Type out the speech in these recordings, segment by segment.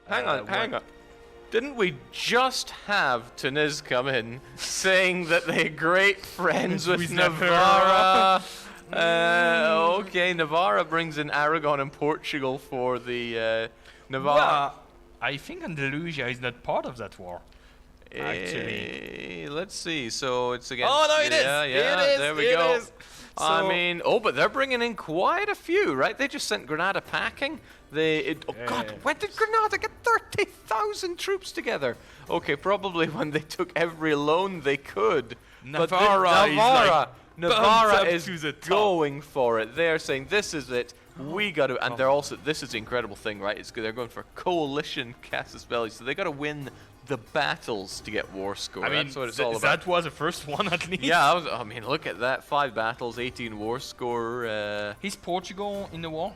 Hang on. Didn't we just have Tunis come in saying that they're great friends with Navarra? Okay, Navarra brings in Aragon and Portugal for the Navarra. Well, I think Andalusia is not part of that war. Actually, let's see. So it's against. Oh no, it is. Yeah, It is. there we go. Is. I mean, but they're bringing in quite a few, right? They just sent Granada packing. God, when did Granada get 30,000 troops together? Okay, probably when they took every loan they could. Navarra is going for it. They're saying this is it. We got to, and they're also. This is the incredible thing, right? They're going for coalition casus belli, so they got to win the battles to get war score. I mean, that's what it's all about. That was the first one at least. Yeah, I mean, look at that: 5 battles, 18 war score. Is Portugal in the war?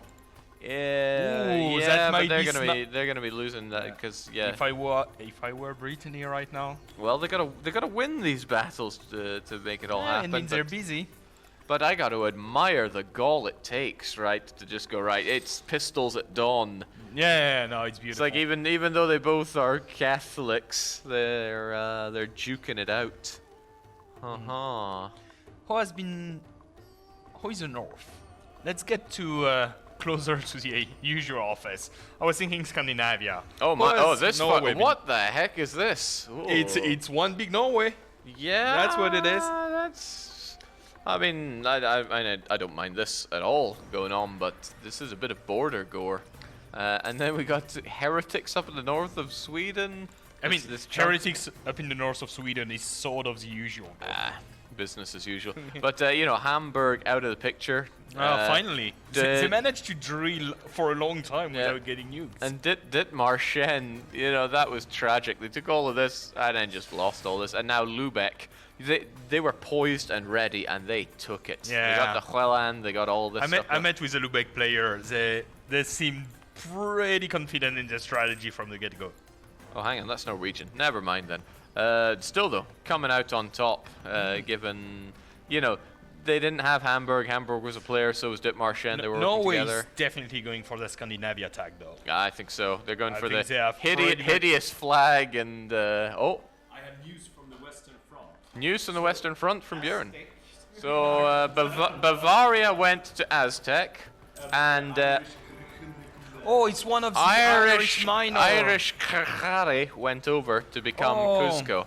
Yeah, but they're gonna be losing that because If I were Brittany right now. Well, they gotta win these battles to make it all happen. It means they're busy. But I got to admire the gall it takes, right, to just go right. It's pistols at dawn. Yeah, no, it's beautiful. It's like even though they both are Catholics, they're duking it out. Who is the north? Let's get to closer to the usual office. I was thinking Scandinavia. Oh my! Oh, this Norway. What the heck is this? Ooh. It's one big Norway. Yeah, that's what it is. I mean, I don't mind this at all going on, but this is a bit of border gore. And then we got heretics up in the north of Sweden. I mean, heretics up in the north of Sweden is sort of the usual. Business as usual. But, Hamburg out of the picture. Finally. They managed to drill for a long time without getting nuked. And Dithmarschen, that was tragic. They took all of this and then just lost all this. And now Lübeck. They were poised and ready, and they took it. Yeah. They got the Huelan, they got all this stuff. I met with a Lübeck player. They seemed pretty confident in their strategy from the get-go. Oh, hang on, that's Norwegian. Never mind then. Still, though, coming out on top, given, they didn't have Hamburg. Hamburg was a player, so was Dithmarschen. They were working together. Norway's definitely going for the Scandinavia tag, though. I think so. They're going for the hideous hideous flag and, I have news from the Western Front. News from the Western Front from Björn. So, Bavaria went to Aztec, and... it's one of the Irish minor. Irish Carchari went over to become Cusco.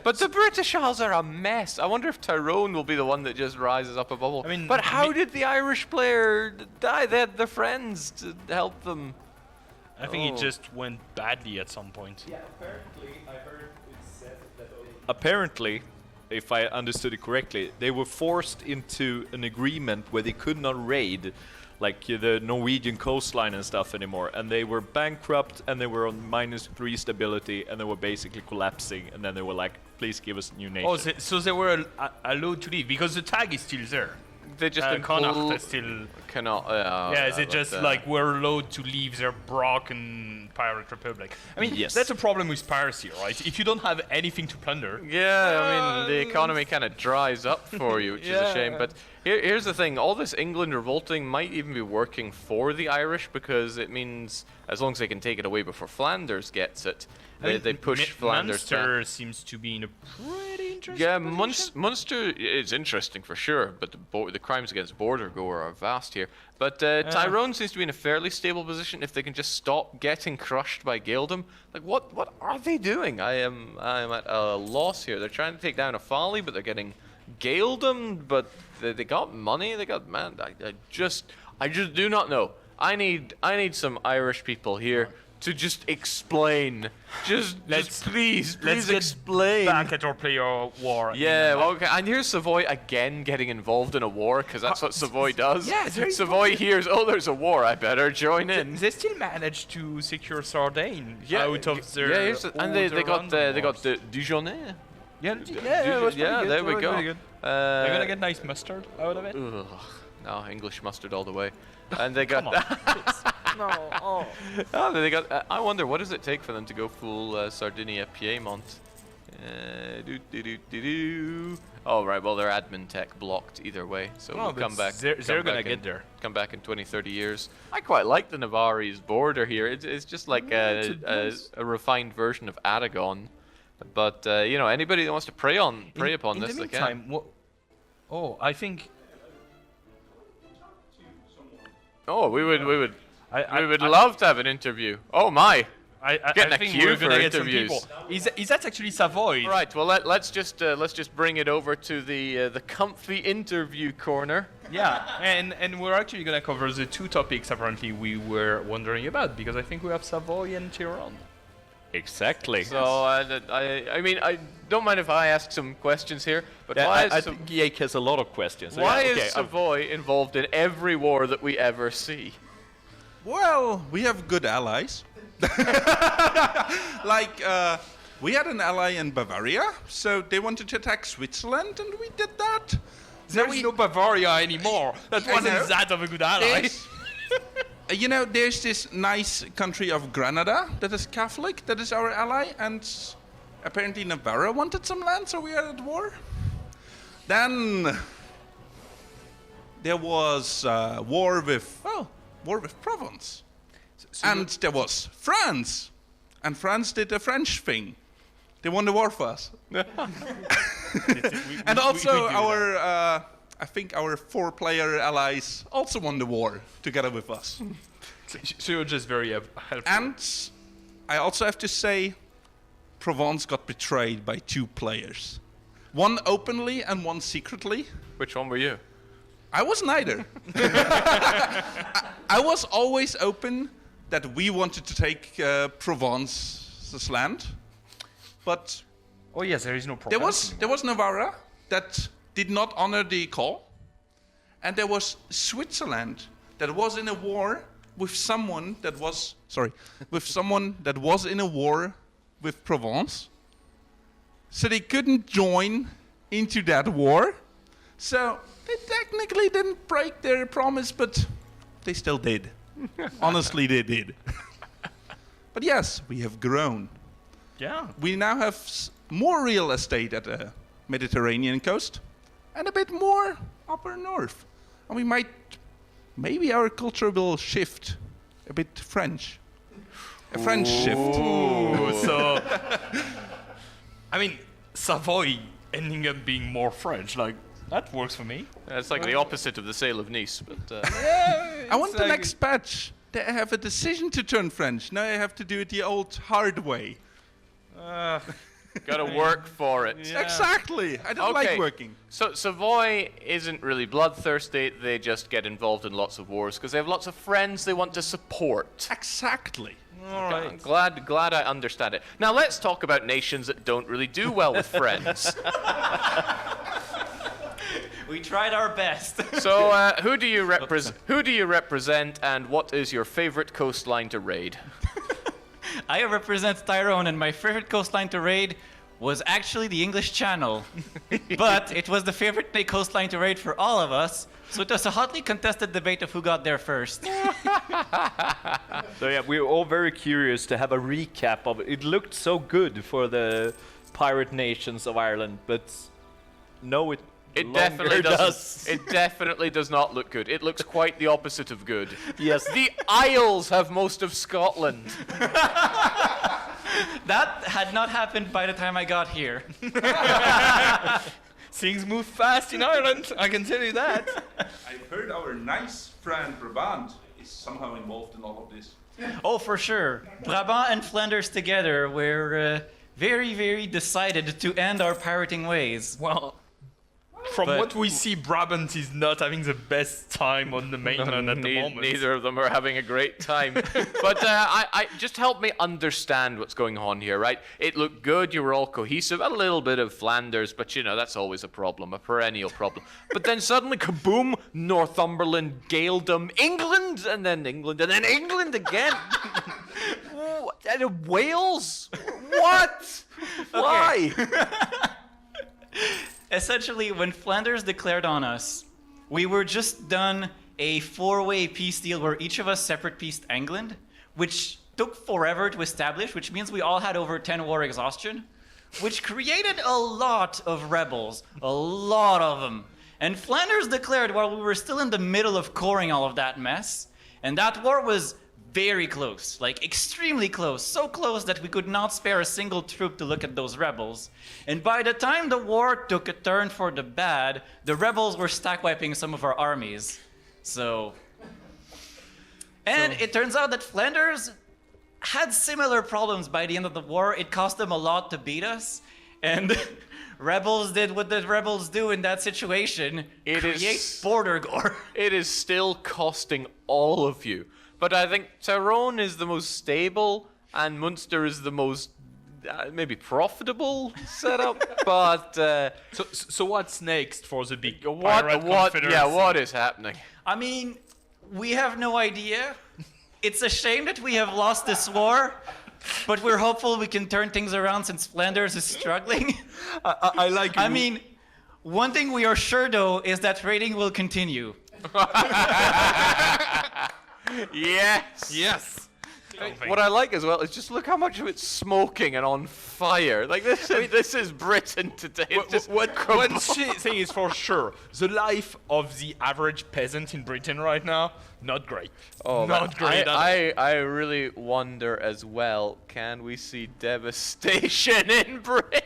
But the British Isles are a mess. I wonder if Tyrone will be the one that just rises up a bubble. I mean, but how did the Irish player die? They had their friends to help them. I think it just went badly at some point. Yeah, apparently, I heard it said that... Apparently, if I understood it correctly, they were forced into an agreement where they could not raid like the Norwegian coastline and stuff anymore, and they were bankrupt and they were on -3 stability and they were basically collapsing, and then they were like, please give us a new nation. So they were allowed to leave because the tag is still there. They just Connacht is still cannot. Is it just like we're allowed to leave their broken pirate republic? I mean, yes. That's a problem with piracy, right? If you don't have anything to plunder. Yeah, I mean the economy kind of dries up for you, which is a shame. But here's the thing: all this England revolting might even be working for the Irish, because it means as long as they can take it away before Flanders gets it, they push Flanders. Munster seems to be in a pretty interesting. Yeah, position. Munster is interesting for sure, but the crimes against border gore are vast here. But Tyrone seems to be in a fairly stable position if they can just stop getting crushed by Gaeldom. Like, what are they doing? I am at a loss here. They're trying to take down a Folly, but they're getting Gaeldom. But they got money. They got I just do not know. I need some Irish people here to just explain. Please explain. Back at our player war. Yeah, well, okay. And here's Savoy again getting involved in a war, because that's what Savoy does. Yeah, Savoy hears, there's a war, I better join in. They still managed to secure Sardaigne out of their. And they got the Dijonais. Yeah, there we go. They're gonna get nice mustard out of it. No, English mustard all the way. And they got. No. They got. I wonder, what does it take for them to go full Sardinia Piedmont? Oh right, well their admin tech blocked either way, so we'll come back. They're gonna get there. Come back in 20, 30 years. I quite like the Navarrese border here. It's just like a refined version of Aragon. But you know, anybody that wants to prey upon this, in the they can. meantime, I think We would love to have an interview. Oh my! Getting a think queue we're for gonna get some interviews. people. Is that actually Savoy? Right. Well, let's just bring it over to the comfy interview corner. Yeah, and we're actually gonna cover the two topics apparently we were wondering about, because I think we have Savoy and Tyrone. Exactly. So I mean, I don't mind if I ask some questions here, but why I is think Jake has a lot of questions. So why yeah, is okay, Savoy involved in every war that we ever see? Well, we have good allies. Like, we had an ally in Bavaria, so they wanted to attack Switzerland, and we did that. There's no Bavaria anymore. That I wasn't know. that of a good ally. There's- You know, there's this nice country of Granada that is Catholic, that is our ally, and apparently Navarra wanted some land, so we are at war. Then there was war with Provence. And there was France. And France did the French thing. They won the war for us. And also our, I think our 4-player allies also won the war together with us. So you're just very helpful. And I also have to say, Provence got betrayed by 2 players. One openly and one secretly. Which one were you? I was neither. I was always open that we wanted to take Provence's land, but Oh yes, there is no problem. there was Navarra that did not honor the call, and there was Switzerland that was in a war with someone that was in a war with Provence, so they couldn't join into that war. So they technically didn't break their promise, but they still did. Honestly, they did. But yes, we have grown. Yeah. We now have more real estate at the Mediterranean coast and a bit more upper north. And we maybe our culture will shift a bit French. A French shift. Ooh, so I mean, Savoy ending up being more French, like that works for me. It's like the opposite of the sale of Nice, but I want the next patch. They have a decision to turn French. Now I have to do it the old hard way. gotta work for it. Exactly. I don't like working. So Savoy isn't really bloodthirsty. They just get involved in lots of wars because they have lots of friends they want to support. Exactly. I'm glad I understand it. Now let's talk about nations that don't really do well with friends. We tried our best. So who do you represent, and what is your favorite coastline to raid? I represent Tyrone, and my favorite coastline to raid was actually the English Channel. But it was the favorite coastline to raid for all of us, so it was a hotly contested debate of who got there first. So yeah, we were all very curious to have a recap of it. It looked so good for the pirate nations of Ireland, but no, it definitely does. doesn't. It definitely does not look good. It looks quite the opposite of good. Yes. The Isles have most of Scotland. That had not happened by the time I got here. Things move fast in Ireland, I can tell you that. I've heard our nice friend Brabant is somehow involved in all of this. Oh, for sure. Brabant and Flanders together were very, very decided to end our pirating ways. Well, from But- what we see, Brabant is not having the best time on the mainland at the moment. Neither of them are having a great time. But I just help me understand what's going on here, right? It looked good. You were all cohesive. A little bit of Flanders, but you know, that's always a problem, a perennial problem. But then suddenly, kaboom, Northumberland, Gaeldom, England, and then England, and then England again. And Wales? What? Why? Essentially, when Flanders declared on us, we were just done a 4-way peace deal where each of us separate pieced England, which took forever to establish, which means we all had over 10 war exhaustion. which created a lot of rebels, a lot of them. And Flanders declared while we were still in the middle of coring all of that mess, and that war was very close, like extremely close, so close that we could not spare a single troop to look at those rebels. And by the time the war took a turn for the bad, the rebels were stack wiping some of our armies. And it turns out that Flanders had similar problems by the end of the war. It cost them a lot to beat us, and rebels did what the rebels do in that situation, create border gore. It is still costing all of you. But I think Tyrone is the most stable, and Munster is the most maybe profitable setup. But So what's next for the big pirate confederacy? Yeah, what is happening? I mean, we have no idea. It's a shame that we have lost this war, but we're hopeful we can turn things around since Flanders is struggling. I like. I mean, one thing we are sure though is that raiding will continue. Yes. Yes. What I like as well is just look how much of it's smoking and on fire. Like this is Britain today. It's just One thing is for sure: the life of the average peasant in Britain right now, not great. Not great. at all. I really wonder as well. Can we see devastation in Britain?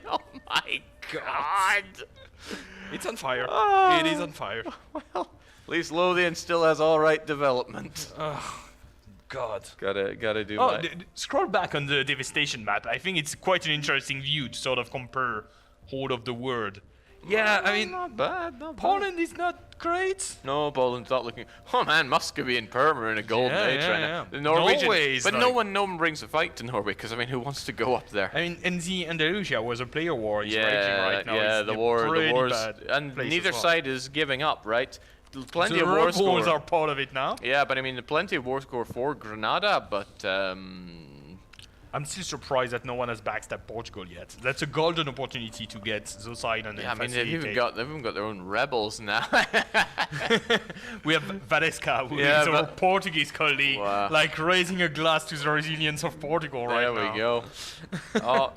Oh my God! It's on fire. Oh. It is on fire. Well, at least Lothian still has all right development. God. Gotta do Oh, my... scroll back on the devastation map. I think it's quite an interesting view to sort of compare whole of the world. Yeah, I mean, not bad. Poland is not great. No, Poland's not looking. Oh man, Muscovy and Perm are in a golden age right now. The Norwegian, Norway is but like... no one brings a fight to Norway because I mean, who wants to go up there? I mean, and the Andalusia was a player war. It's raging right now. Yeah, It's the a war's, bad and place neither as well. side is giving up, right? Plenty So of the war rebels score. are part of it now. Yeah, but I mean, plenty of war score for Granada, but I'm still surprised that no one has backstabbed Portugal yet. That's a golden opportunity to get those islands. yeah, I mean, they've even got their own rebels now. We have Valesca, who Yeah, is our but- Portuguese colleague, Wow. like raising a glass to the resilience of Portugal right There now. we go. Oh,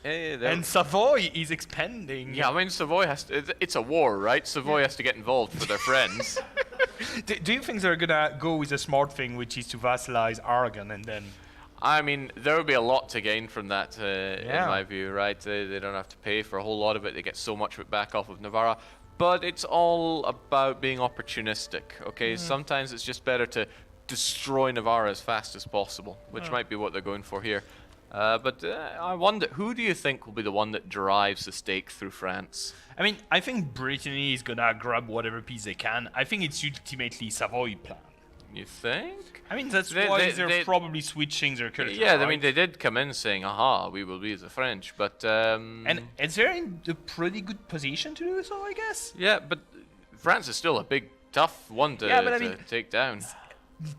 hey, there. And Savoy is expanding. Yeah, I mean, Savoy has to, it's a war, right? Savoy has to get involved for their friends. Do you think they're gonna go with a smart thing, which is to vassalize Aragon and then? I mean, there will be a lot to gain from that, Yeah. in my view, right? They don't have to pay for a whole lot of it. They get so much of it back off of Navarra. But it's all about being opportunistic, okay? Sometimes it's just better to destroy Navarra as fast as possible, which might be what they're going for here. But I wonder, who do you think will be the one that drives the stake through France? I mean, I think Brittany is gonna grab whatever piece they can. I think it's ultimately Savoy plan. You think? I mean, that's They- why they- they're they- probably switching their culture. Yeah, right? I mean, they did come in saying, aha, we will be the French, but... And they're in a pretty good position to do so, I guess. yeah, but France is still a big, tough one to, Yeah, but I to mean- take down.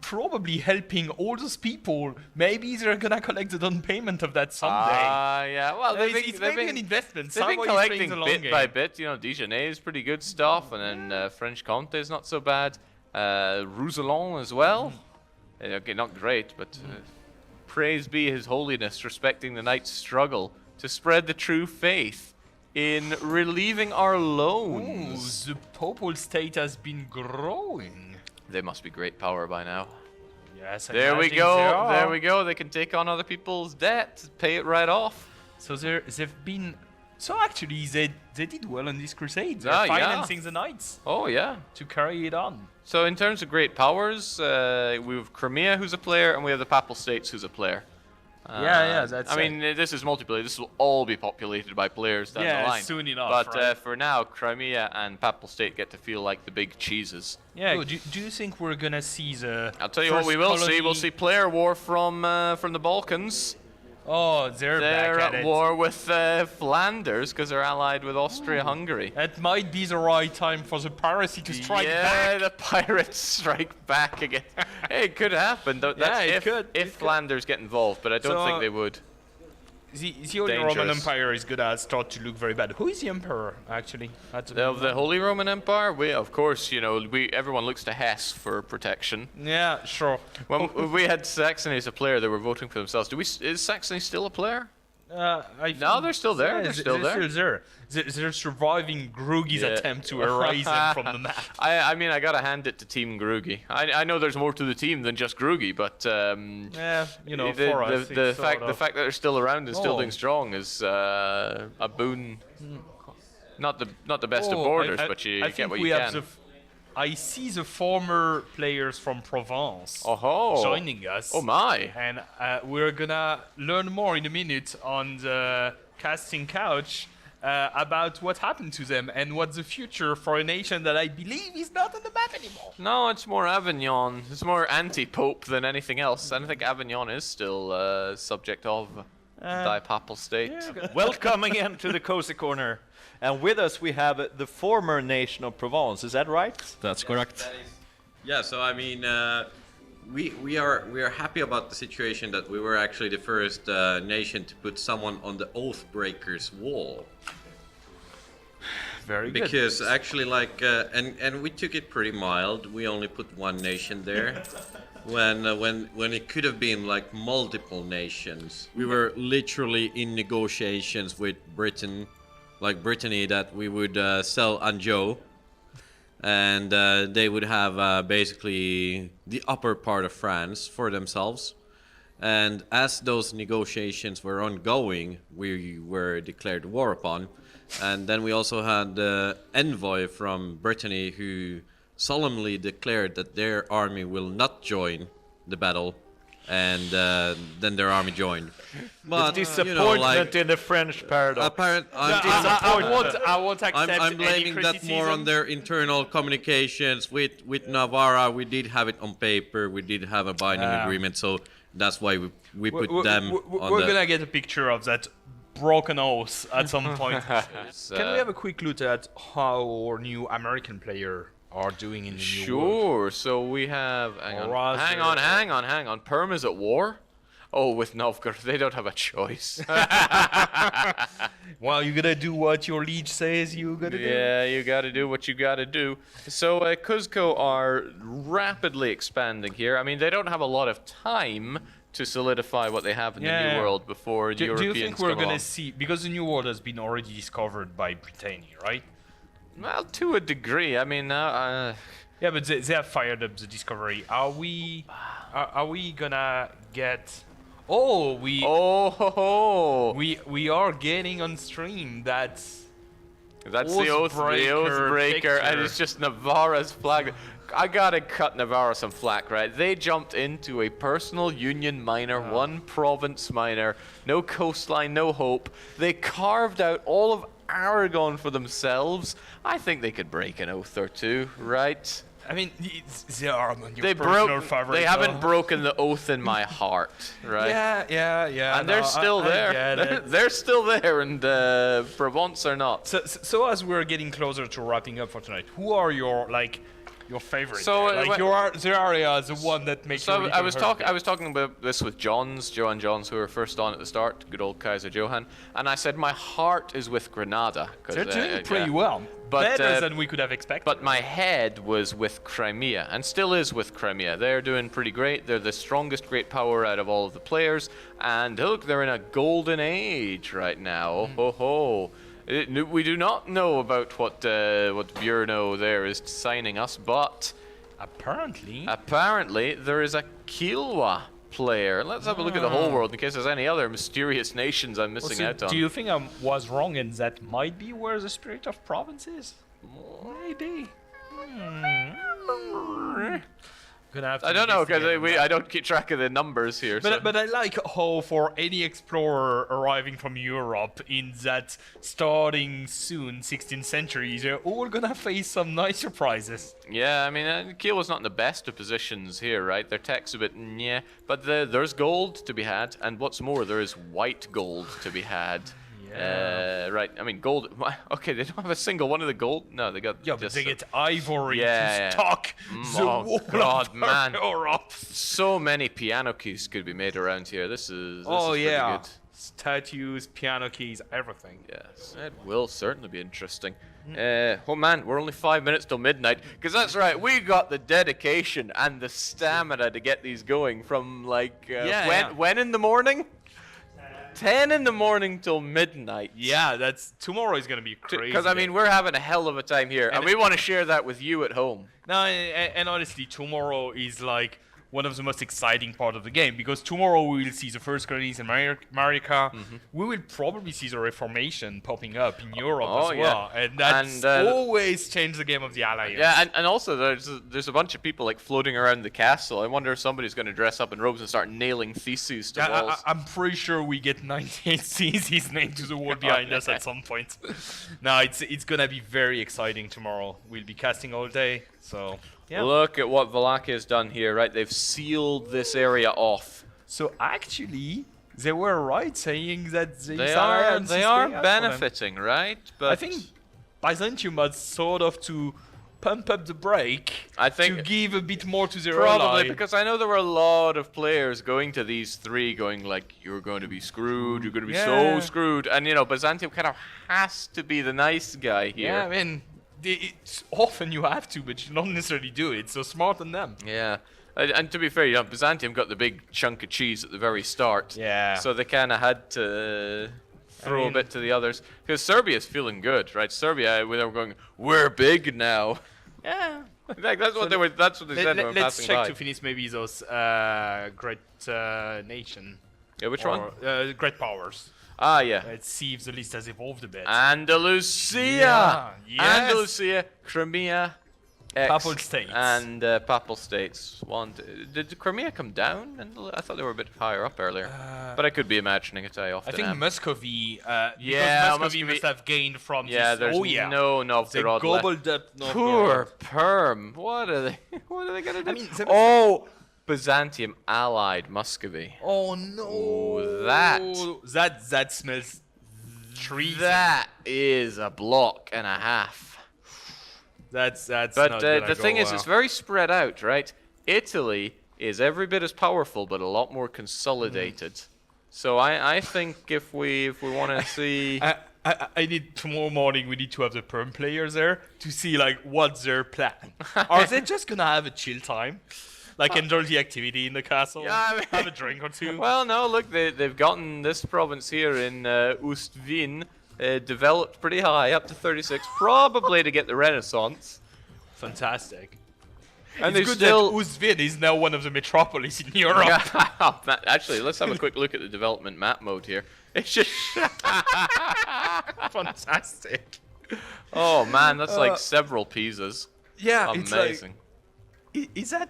Probably helping all those people. Maybe they're gonna collect the down payment of that someday. Yeah, well, they've been, it's they've maybe been, an investment. they've been Savoy is playing collecting the long bit game. by bit. You know, Dijonais is pretty good stuff, and then French Comte is not so bad. Roussillon as well. Okay, not great, but praise be His Holiness, respecting the knight's struggle to spread the true faith in relieving our Ooh, loans. the Popal state has been growing. They must be great power by now. Yes, I There we imagine go. they are. There we go. They can take on other people's debt, pay it right off. So they've been. So actually, they did well on this crusade. They're Ah, yeah. financing the knights Oh yeah. to carry it on. So in terms of great powers, we have Crimea, who's a player, and we have the Papal States, who's a player. Yeah, that's I mean, this is multiplayer. This will all be populated by players down Yeah, the line. soon enough, But right? for now, Crimea and Papal State get to feel like the big cheeses. Yeah. Do you think we're gonna see the? I'll tell you what, we will see. We'll see player war from the Balkans. Oh, they're They're back at it. war with Flanders because they're allied with Austria-Hungary. That might be the right time for the piracy to strike yeah, back. the pirates strike back again. Hey, it could happen. That's Yeah, it if, could, if it could. Flanders get involved, but I don't So, think they would. The Holy Roman Dangerous. Empire is gonna start to look very bad. Who is the emperor actually? Of the Holy Roman Empire, we of course, you know, everyone looks to Hesse for protection. Yeah, sure. When we had Saxony as a player, they were voting for themselves. Is Saxony still a player? No, they're still there. They're still there. They're surviving Grugi's attempt to erase them from the map. I mean, I gotta hand it to Team Grugi. I know there's more to the team than just Grugi, but You know, the, for us, the it's fact sort the fact that they're still around and still Oh. doing strong is a boon. Not the best of borders, but you I get think what we you have can. I see the former players from Provence Oh, joining us. oh my! And we're gonna learn more in a minute on the casting couch about what happened to them and what's the future for a nation that I believe is not on the map anymore. No, it's more Avignon. It's more anti-pope than anything else. I think Avignon is still subject of thy papal state. Welcome again to the Cozy Corner. And with us we have the former nation of Provence, is that right? That's correct. Yeah, so I mean, we are happy about the situation that we were actually the first nation to put someone on the oath breakers wall. Very good. Because actually, like, and we took it pretty mild. We only put one nation there, when it could have been like multiple nations. We were literally in negotiations with Brittany, that we would sell Anjou, and they would have basically the upper part of France for themselves. And as those negotiations were ongoing, we were declared war upon. And then we also had the envoy from Brittany who solemnly declared that their army will not join the battle. And then their army joined. But Disappointment in the French paradox. I won't accept I'm blaming any that more on their internal communications with Navarra. We did have it on paper. We did have a binding agreement, so that's why we put them on We're the... gonna get a picture of that broken oath at some point. Can we have a quick look at how our new American player are doing in the new world? Sure. So we have. Or Hang on. Perm is at war. Oh, with Novgorod, they don't have a choice. Well, you gotta do what your liege says you gotta do. Yeah, you gotta do what you gotta do. So Kuzco are rapidly expanding here. I mean, they don't have a lot of time to solidify what they have in the New World before Do Europeans you think we're come gonna along. see, because the New World has been already discovered by Brittany, right? Well, to a degree. I mean, Yeah, but they have fired up the discovery. Are we gonna get? Oh, we are getting on stream. That's the Oathbreaker, and picture. it's just Navarra's flag. I gotta cut Navarra some flack, right? They jumped into a personal union minor, one province minor, no coastline, no hope. They carved out all of Aragon for themselves. I think they could break an oath or two, right? I mean, they are among your personal favorites. They haven't though. broken the oath in my heart, right? Yeah. And they're still there. They're still there, and Provence are not. So as we're getting closer to wrapping up for tonight, who are your favorites? So, the area, the one that makes you. So really I was heartbreak. talking about this with Johan Johns, who were first on at the start, good old Kaiser Johan, and I said my heart is with Granada. They're doing pretty well, But, better than we could have expected. But my head was with Crimea, and still is with Crimea. They're doing pretty great. They're the strongest great power out of all of the players, and look, they're in a golden age right now. Ho ho. We do not know about what Björno there is signing us, but apparently there is a Kilwa player. Let's have a look at the whole world in case there's any other mysterious nations I'm missing out on. Do you think I was wrong and that might be where the spirit of Provence is? Maybe. Gonna have to I don't know because investigate that. I don't keep track of the numbers here. so- But I like how for any explorer arriving from Europe in that starting soon 16th century, they're all gonna face some nice surprises. Yeah, I mean, Kiel was not in the best of positions here, right? Their tech's a bit yeah, but there's gold to be had, and what's more, there is white gold to be had. Right, I mean, gold. Okay, they don't have a single one of the gold. No, they got. Yeah, but just they get ivory yeah. to stock the Oh, wall God, of man. Europe. So many piano keys could be made around here. This is pretty good. Statues, piano keys, everything. Yes, it will certainly be interesting. Oh man, we're only 5 minutes till midnight, because that's right, we got the dedication and the stamina to get these going from like when in the morning? 10 in the morning till midnight. Yeah, tomorrow is gonna be crazy. Because I mean, we're having a hell of a time here, and we want to share that with you at home. No, and honestly, tomorrow is like one of the most exciting part of the game, because tomorrow we will see the first colonies in America. We will probably see the Reformation popping up in Europe as well, and that's always changed the game of the Alliance. Yeah, and also there's a bunch of people like floating around the castle. I wonder if somebody's going to dress up in robes and start nailing theses to walls. I'm pretty sure we get 98 C's named to the wall behind us at some point. No, it's gonna be very exciting tomorrow. We'll be casting all day, so. Yeah. Look at what Wallachia has done here, right? They've sealed this area off. So actually, they were right saying that they are benefiting, right? But I think Byzantium had sort of to pump up the brake. I think to give a bit more to their probably ally. Because I know there were a lot of players going to these three, going like, "You're going to be screwed. You're going to be so screwed." And you know, Byzantium kind of has to be the nice guy here. Yeah, I mean. It's often you have to, but you don't necessarily do it. So smart on them. Yeah, and to be fair, you know, Byzantium got the big chunk of cheese at the very start. Yeah. So they kind of had to throw a bit to the others, because Serbia's feeling good, right? Serbia, they were going, "We're big now." Yeah. That's what they were. That's what they said when we were Let's passing check by. to finish maybe those great nation. Yeah, which one? Great powers. Ah, yeah. Let's see if the list has evolved a bit. Andalusia. Yeah, yes. Andalusia, Crimea, Papal States. and Papal States. Did Crimea come down? I thought they were a bit higher up earlier, but I could be imagining it. I often I think am. Muscovy. Yeah, Muscovy must have gained from Yeah, this. there's no They Novgorod left. gobbled up Novgorod. Poor Perm. What are they? What are they gonna do? I mean, Byzantium allied Muscovy. Oh no! Oh, that smells treason. That is a block and a half. That's. But not gonna the thing go is, well. it's very spread out, right? Italy is every bit as powerful, but a lot more consolidated. So I think if we want to see. I need tomorrow morning. We need to have the perm players there to see like what's their plan. Are they just gonna have a chill time, like enjoy the activity in the castle, Yeah, I mean- have a drink or two? Well, no, look, they've gotten this province here in Ust-Wien developed pretty high, up to 36, probably to get the Renaissance. Fantastic. And it's they good still. that Ust-Wien is now one of the metropolis in Europe. Actually, let's have a quick look at the development map mode here. It's just. Fantastic. Oh man, that's like several Pisas. Yeah, Amazing. Is that?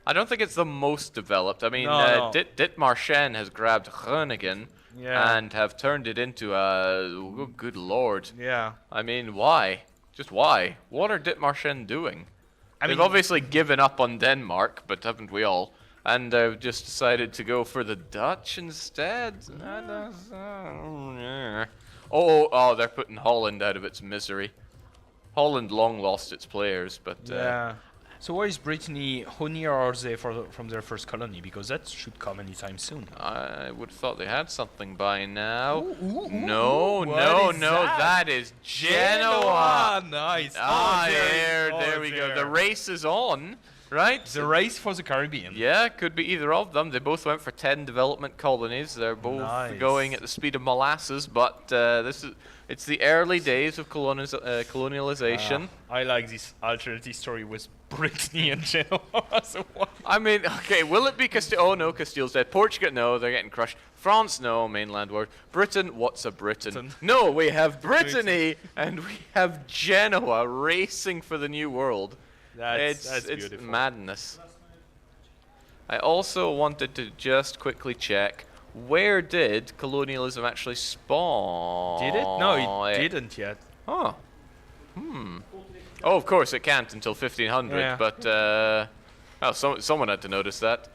I don't think it's the most developed. I mean, No. Dithmarschen has grabbed Groningen Yeah. and have turned it into a. Oh, good lord. Yeah. I mean, why? Just why? What are Dithmarschen doing? They've mean- obviously given up on Denmark, but haven't we all? And just decided to go for the Dutch instead. Oh, they're putting Holland out of its misery. Holland long lost its players, but Yeah. So where is Brittany? How near are they from their first colony? Because that should come anytime soon. I would have thought they had something by now. Ooh, No, what no, is no, that is Genoa. Nice. Ah, Oh, there we go. The race is on, right? The race for the Caribbean. Yeah, could be either of them. They both went for 10 development colonies. They're both Nice. going at the speed of molasses, but it's the early days of colonialization. I like this alternate story with Brittany and Genoa. So what? I mean, okay, will it be Castile? Oh no, Castile's dead. Portugal, no, they're getting crushed. France, no, mainland world. Britain, what's a Britain? Britain. No, we have Brittany and we have Genoa racing for the new world. That's It's beautiful. madness. I also wanted to just quickly check, where did colonialism actually spawn? Did it? No, it didn't yet. Oh. Oh, of course it can't until 1500, Yeah. but well, someone had to notice that.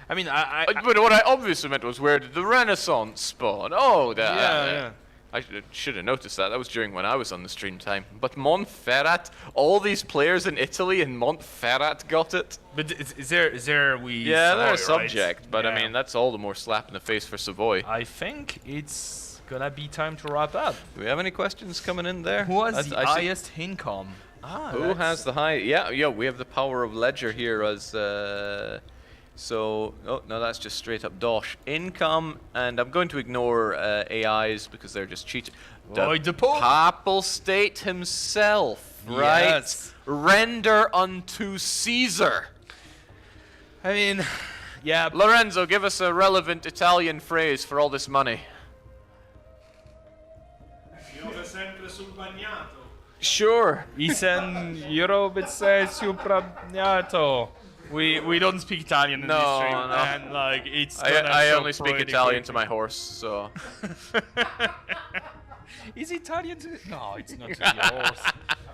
I mean, But what I obviously meant was, where did the Renaissance spawn? Oh, that. yeah. I should have noticed that. That was during when I was on the stream time. But Montferrat, all these players in Italy in Montferrat got it. But is there we? Yeah, they're a Savoy, right? subject, but I Yeah. mean that's all the more slap in the face for Savoy. I think it's gonna be time to wrap up. Do we have any questions coming in there? Who has I the see- highest income? Who has the high? Yeah, we have the power of ledger here as So, oh no, that's just straight up dosh. Income, and I'm going to ignore AIs because they're just cheating. The Pope. Papal State himself, right? Yes. Render unto Caesar. I mean, yeah. Lorenzo, give us a relevant Italian phrase for all this money. Piove sempre sul bagnato. Sure. Isen Eurobice Supragnato. We don't speak Italian in this No, stream, no. and like it's. I only speak Italian to my horse, so. Is Italian to? No, it's not to yours.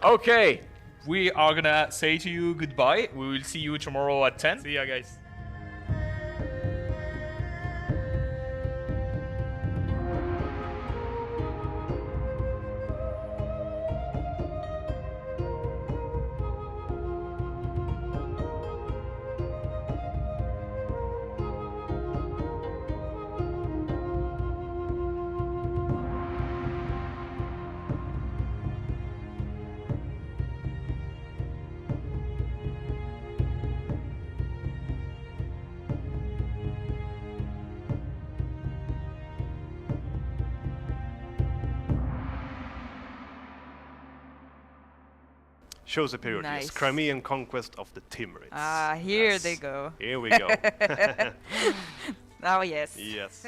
Okay. We are gonna say to you goodbye. We will see you tomorrow at 10. See ya, guys. Shows a period. Nice. Yes. Crimean conquest of the Timurids. Ah, here they go. Here we go. Oh, yes. Yes.